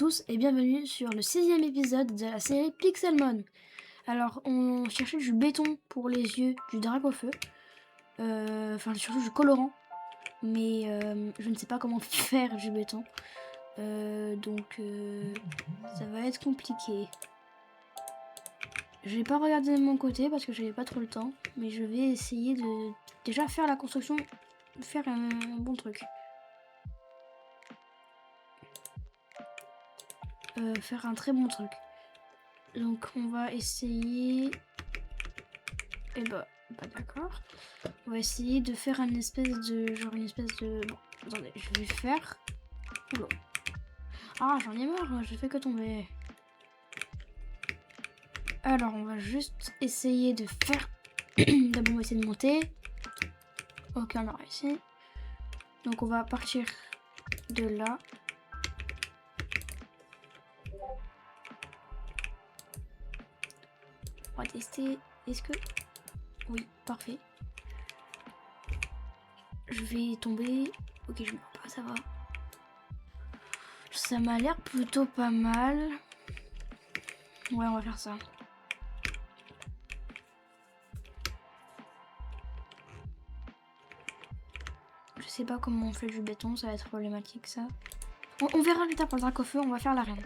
tous et bienvenue sur le 6e épisode de la série Pixelmon. Alors on cherchait du béton pour les yeux du Dracofeu, enfin surtout du colorant, mais je ne sais pas comment faire du béton, donc ça va être compliqué. Je vais pas regarder de mon côté parce que j'avais pas trop le temps, mais je vais essayer de déjà faire la construction, faire un bon truc. Faire un très bon truc. Donc on va essayer. Et bah d'accord. On va essayer de faire une espèce de. Genre une espèce de. Bon, attendez, je vais faire. Oula. Ah, j'en ai marre, je fais que tomber. Alors on va juste essayer de faire. D'abord on va essayer de monter. Ok, on a réussi. Donc on va partir de là. On va tester. Est-ce que. Oui, parfait. Je vais tomber. Ok, je meurs pas, ça va. Ça m'a l'air plutôt pas mal. Ouais, on va faire ça. Je sais pas comment on fait du béton, ça va être problématique ça. On verra plus tard pour le Dracofeu, on va faire l'arène.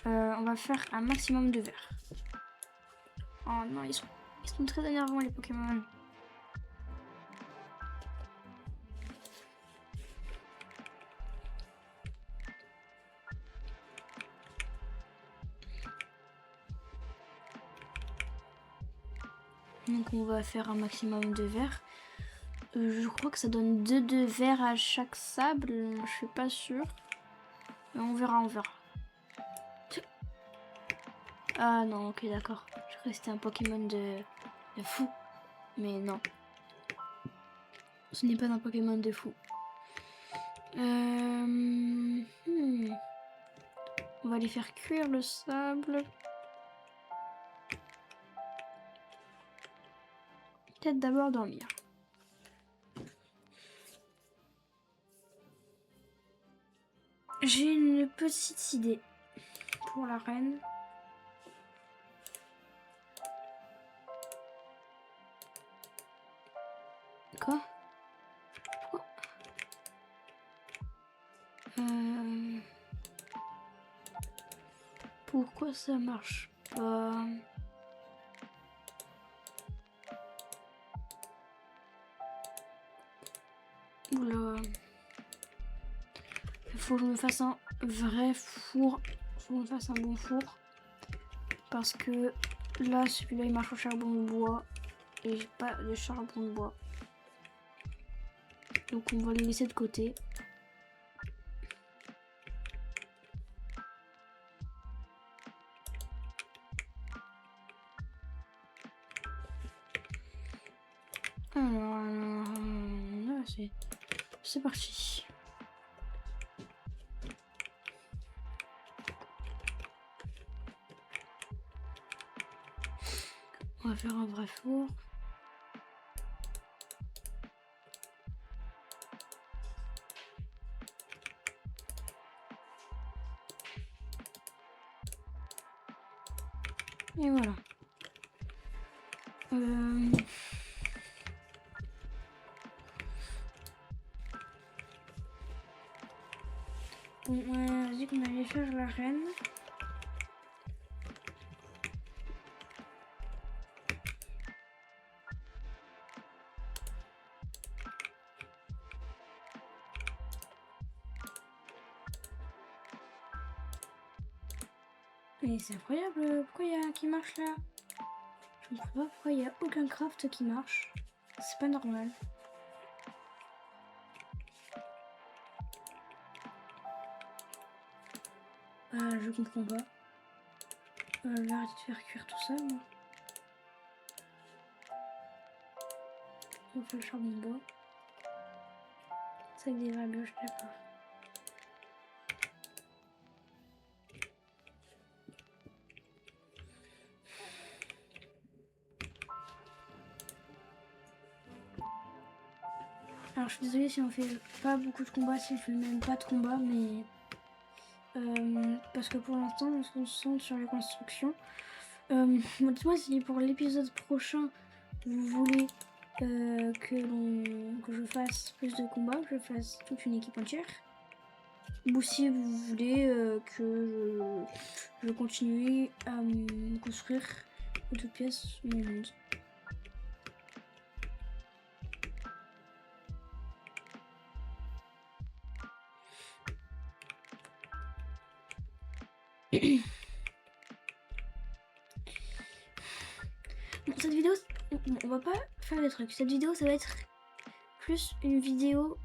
On va faire un maximum de verre. Oh non, ils sont très énervants les Pokémon. Donc on va faire un maximum de verre. Je crois que ça donne 2 verres à chaque sable, je suis pas sûre. Mais on verra. Ah non, ok d'accord. Je crois que c'était un Pokémon de fou. Mais non. Ce n'est pas un Pokémon de fou. On va aller faire cuire le sable. Peut-être d'abord dormir. J'ai une petite idée pour la reine. Quoi? Pourquoi? Pourquoi ça marche pas? Oula. Il faut que je me fasse un vrai four. Il faut que je me fasse un bon four. Parce que là, celui-là, il marche au charbon de bois. Et j'ai pas de charbon de bois. Donc on va le laisser de côté. Alors, c'est parti. On va faire un vrai four. Et voilà. Bon, on a dit qu'on allait faire la reine. Mais c'est incroyable, pourquoi il y a un qui marche là? Je ne comprends pas pourquoi il n'y a aucun craft qui marche. C'est pas normal. Je comprends pas. Je vais arrêter de faire cuire tout ça, moi. On fait le charbon de bois. C'est avec des vraies bûches, d'accord. Alors je suis désolée si on fait pas beaucoup de combats, si je fais même pas de combat, mais Parce que pour l'instant, on se concentre sur les constructions. Dites-moi si pour l'épisode prochain, vous voulez que je fasse plus de combats, que je fasse toute une équipe entière. Ou si vous voulez que je continue à me construire de toutes pièces mon monde. Bon, cette vidéo, on va pas faire des trucs. Cette vidéo, ça va être plus une vidéo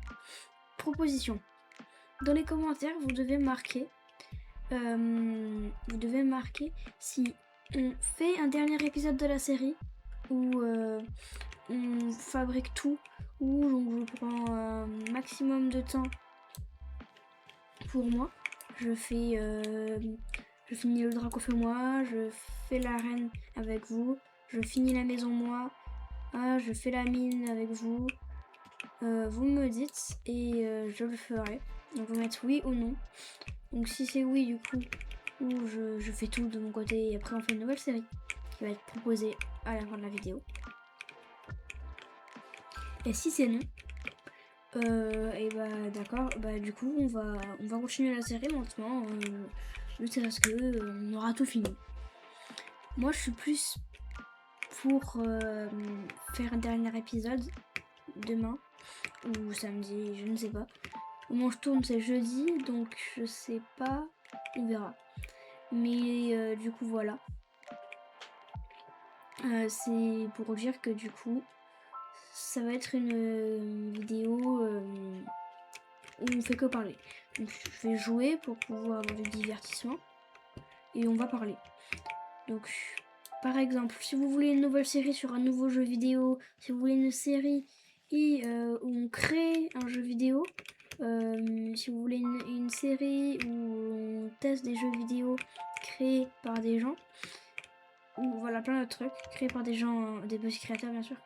proposition. Dans les commentaires, vous devez marquer si on fait un dernier épisode de la série où on fabrique tout, ou donc je prends un maximum de temps pour moi. Je finis le Dracofeu moi, je fais l'arène avec vous, je finis la maison moi, je fais la mine avec vous. Vous me dites et je le ferai. Donc vous mettez oui ou non. Donc si c'est oui du coup, ou je fais tout de mon côté et après on fait une nouvelle série qui va être proposée à la fin de la vidéo. Et si c'est non, et bah d'accord, bah du coup on va continuer la série maintenant, juste parce que on aura tout fini. Moi je suis plus pour faire un dernier épisode demain ou samedi, je ne sais pas. Au moment où je tourne c'est jeudi, donc je sais pas, on verra. Mais du coup voilà. C'est pour dire que du coup ça va être une vidéo où on fait que parler. Donc je vais jouer pour pouvoir avoir du divertissement et on va parler. Donc par exemple, si vous voulez une nouvelle série sur un nouveau jeu vidéo, si vous voulez une série où on crée un jeu vidéo, si vous voulez une série où on teste des jeux vidéo créés par des gens, ou voilà plein de trucs créés par des gens, des petits créateurs bien sûr.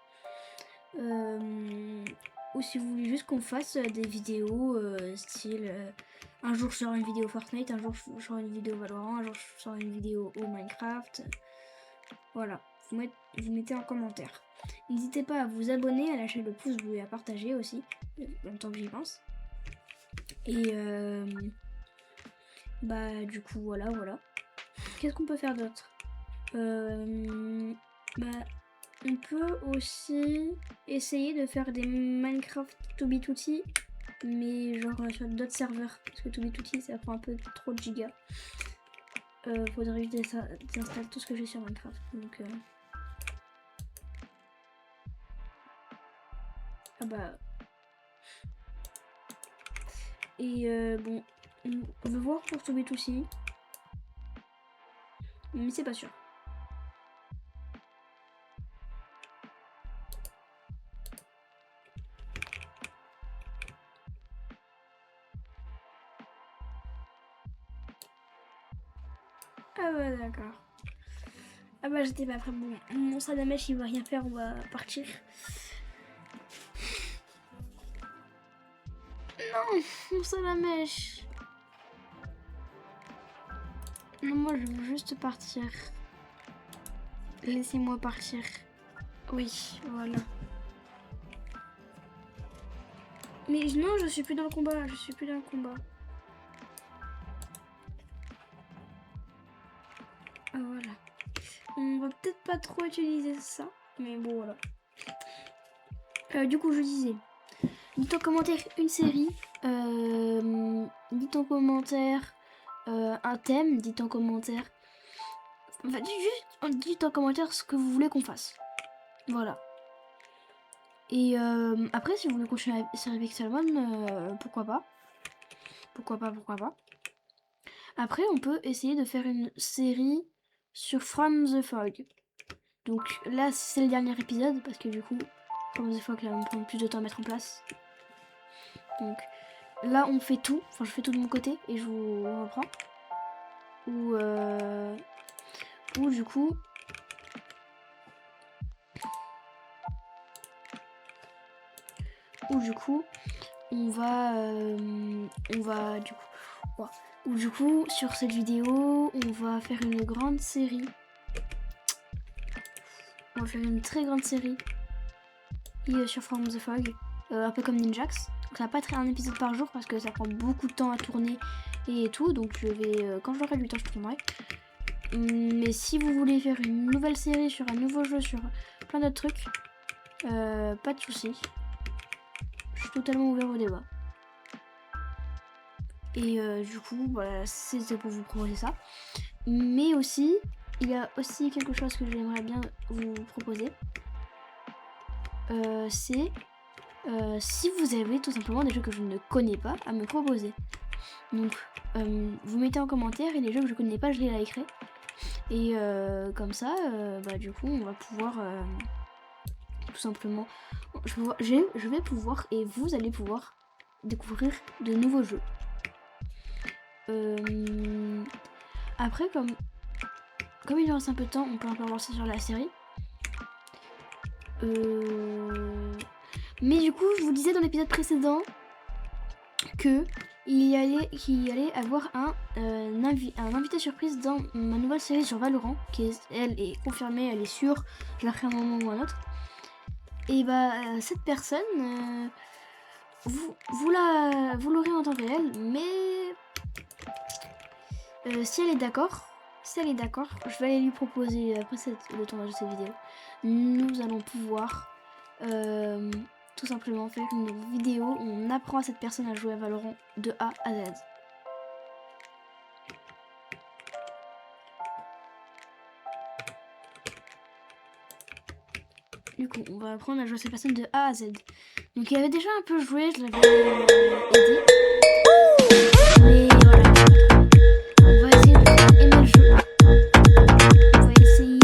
Ou si vous voulez juste qu'on fasse des vidéos style un jour je sors une vidéo Fortnite, un jour je sors une vidéo Valorant, un jour je sors une vidéo au Minecraft. Voilà, vous mettez en commentaire. N'hésitez pas à vous abonner, à lâcher le pouce bleu et à partager aussi, en même temps que j'y pense. Et bah du coup voilà. Qu'est-ce qu'on peut faire d'autre? Bah on peut aussi essayer de faire des Minecraft Tubituti, mais genre sur d'autres serveurs, parce que Tubituti ça prend un peu trop de gigas. Faudrait juste désinstaller tout ce que j'ai sur Minecraft. Donc ah bah et bon, on veut voir pour Tubituti, mais c'est pas sûr. Ah bah d'accord. Ah bah j'étais pas prêt. Bon, mon Sadamèche il va rien faire, on va partir. Non, mon Sadamèche. Non, moi je veux juste partir. Laissez-moi partir. Oui, voilà. Mais non, je suis plus dans le combat, Ah voilà. On va peut-être pas trop utiliser ça, mais bon voilà. Du coup je disais, dites en commentaire une série, dites en commentaire un thème, dites en commentaire, enfin dites en commentaire ce que vous voulez qu'on fasse. Voilà. Et après si vous voulez continuer la série avec Salmon, pourquoi pas. Après on peut essayer de faire une série sur From the Fog. Donc là c'est le dernier épisode parce que du coup From the Fog là on va prendre plus de temps à mettre en place. Donc là on fait tout, enfin je fais tout de mon côté et je vous reprends. Ou du coup on va du coup Du coup, sur cette vidéo, on va faire une grande série. On va faire une très grande série sur From the Fog, un peu comme Ninjax. Donc ça va pas être un épisode par jour parce que ça prend beaucoup de temps à tourner et tout. Donc je vais, quand j'aurai du temps, je tournerai. Mais si vous voulez faire une nouvelle série sur un nouveau jeu, sur plein d'autres trucs, pas de soucis. Je suis totalement ouvert au débat. Et du coup, voilà, c'était pour vous proposer ça. Mais aussi, il y a aussi quelque chose que j'aimerais bien vous proposer. C'est si vous avez tout simplement des jeux que je ne connais pas à me proposer. Donc, vous mettez en commentaire et les jeux que je connais pas, je les likerai. Et comme ça, du coup, on va pouvoir tout simplement... Je vais pouvoir et vous allez pouvoir découvrir de nouveaux jeux. Après, comme il nous reste un peu de temps, on peut un peu avancer sur la série. Mais du coup, je vous disais dans l'épisode précédent que il allait avoir un invité surprise dans ma nouvelle série sur Valorant, qui elle est confirmée, elle est sûre, je la ferai un moment ou un autre. Et cette personne, vous l'aurez en temps réel, mais si elle est d'accord, je vais aller lui proposer après le tournage de cette vidéo. Nous allons pouvoir tout simplement faire une vidéo où on apprend à cette personne à jouer à Valorant de A à Z. Du coup, on va apprendre à jouer à cette personne de A à Z. Donc il avait déjà un peu joué, je l'avais aidé. Mais voilà, on va essayer de faire aimer le jeu. On va essayer de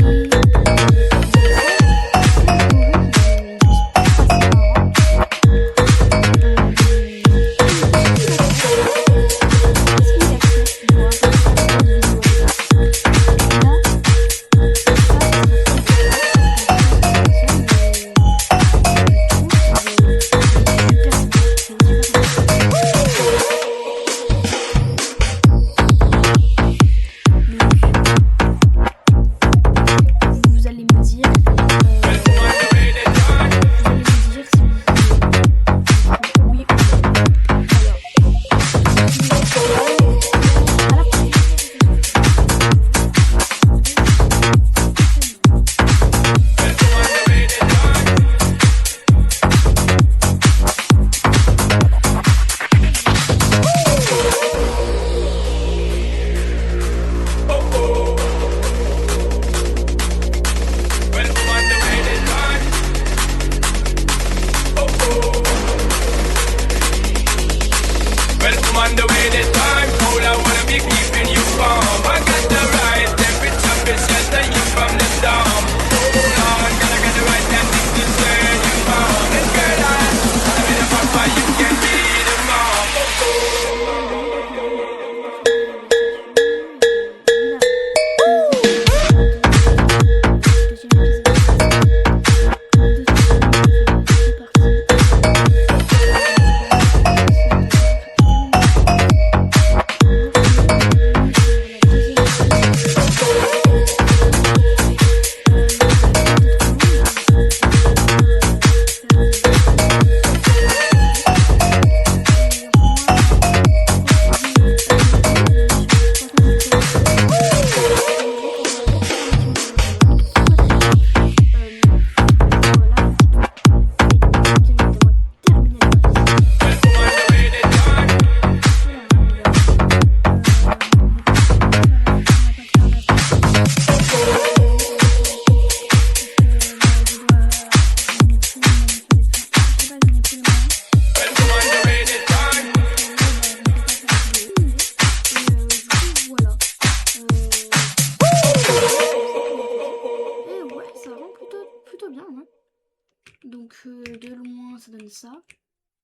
loin ça donne ça.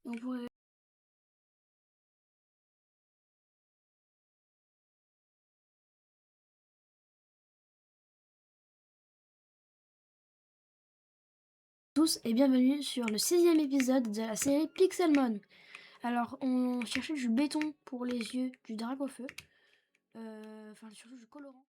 Et on pourrait... Tous et bienvenue sur le 6e épisode de la série Pixelmon. Alors on cherchait du béton pour les yeux du dragon au feu. Enfin surtout du colorant.